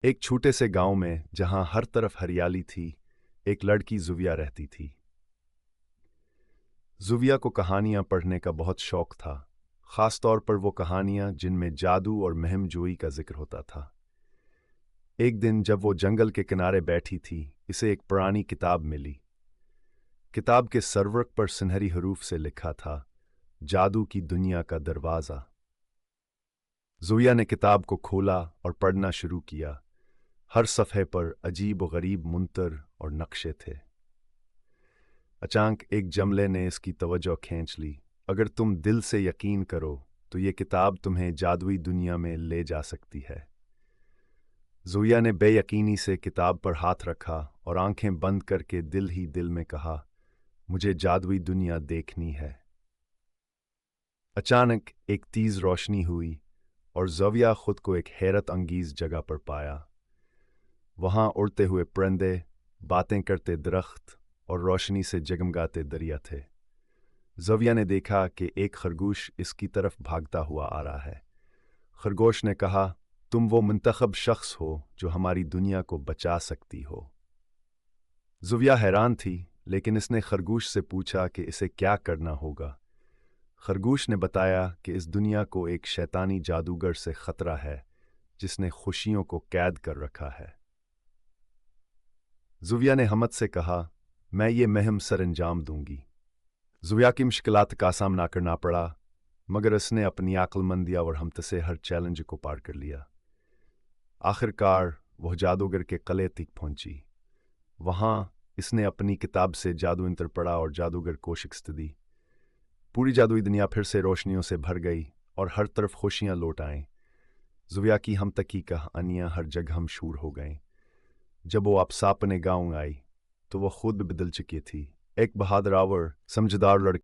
एक छोटे से गांव में जहां हर तरफ हरियाली थी, एक लड़की जुविया रहती थी। जुविया को कहानियां पढ़ने का बहुत शौक था, खास तौर पर वो कहानियां जिनमें जादू और महमजोई का जिक्र होता था। एक दिन जब वो जंगल के किनारे बैठी थी, इसे एक पुरानी किताब मिली। किताब के सरवरक पर सुनहरी हरूफ से लिखा था, जादू की दुनिया का दरवाज़ा। जुविया ने किताब को खोला और पढ़ना शुरू किया। हर सफ़े पर अजीब व गरीब मुंतर और नक्शे थे। अचानक एक जमले ने इसकी तवज्जो खींच ली। अगर तुम दिल से यकीन करो तो ये किताब तुम्हें जादुई दुनिया में ले जा सकती है। जुविया ने बेयकीनी से किताब पर हाथ रखा और आंखें बंद करके दिल ही दिल में कहा, मुझे जादुई दुनिया देखनी है। अचानक एक तेज रोशनी हुई और जुविया खुद को एक हैरत अंगीज जगह पर पाया। वहां उड़ते हुए परिंदे, बातें करते दरख्त और रोशनी से जगमगाते दरिया थे। जुविया ने देखा कि एक खरगोश इसकी तरफ भागता हुआ आ रहा है। खरगोश ने कहा, तुम वो मुंतखब शख्स हो जो हमारी दुनिया को बचा सकती हो। जुविया हैरान थी, लेकिन इसने खरगोश से पूछा कि इसे क्या करना होगा। खरगोश ने बताया कि इस दुनिया को एक शैतानी जादूगर से खतरा है, जिसने खुशियों को कैद कर रखा है। जुविया ने हमत से कहा, मैं ये महम सर अंजाम दूंगी। जुविया की मुश्किलात का सामना करना पड़ा, मगर इसने अपनी अक्लमंदी और हमत से हर चैलेंज को पार कर लिया। आखिरकार वह जादूगर के किले तक पहुंची। वहां इसने अपनी किताब से जादू इंतर पढ़ा और जादूगर को शिकस्त दी। पूरी जादुई दुनिया फिर से रोशनियों से भर गई और हर तरफ खुशियां लौट आईं। जुविया की हमतकी कहानियां हर जगह मशहूर हो गईं। जब वो वापस अपने गांव आई तो वह खुद बदल चुकी थी। एक बहादुर और समझदार लड़की